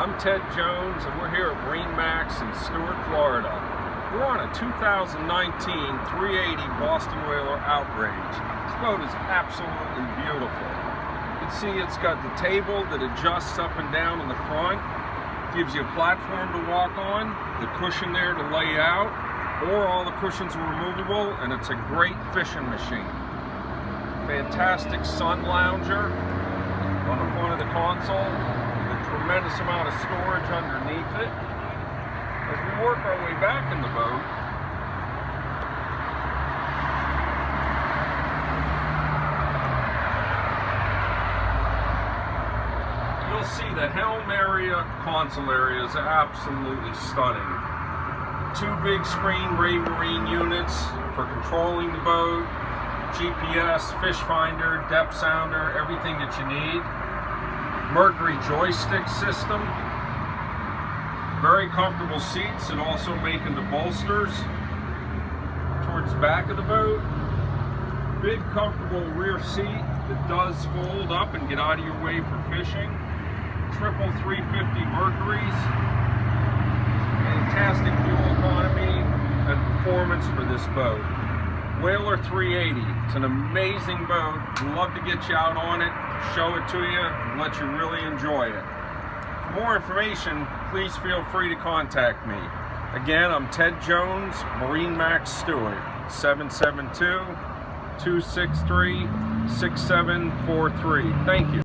I'm Ted Jones, and we're here at MarineMax in Stuart, Florida. We're on a 2019 380 Boston Whaler Outrage. This boat is absolutely beautiful. You can see it's got the table that adjusts up and down in the front, gives you a platform to walk on, the cushion there to lay out, or all the cushions are removable, and it's a great fishing machine. Fantastic sun lounger on the front of the console. Tremendous amount of storage underneath it. As we work our way back in the boat, you'll see the helm area, console area is absolutely stunning. Two big screen Marine units for controlling the boat, GPS, fish finder, depth sounder, everything that you need. Mercury joystick system, very comfortable seats, and also making the bolsters towards the back of the boat. Big comfortable rear seat that does fold up and get out of your way for fishing. Triple 350 Mercuries. Fantastic fuel economy and performance for this boat. Whaler 380, it's an amazing boat. Love to get you out on it, show it to you, and let you really enjoy it. For more information, please feel free to contact me. Again, I'm Ted Jones, MarineMax Stuart, 772-263-6743. Thank you.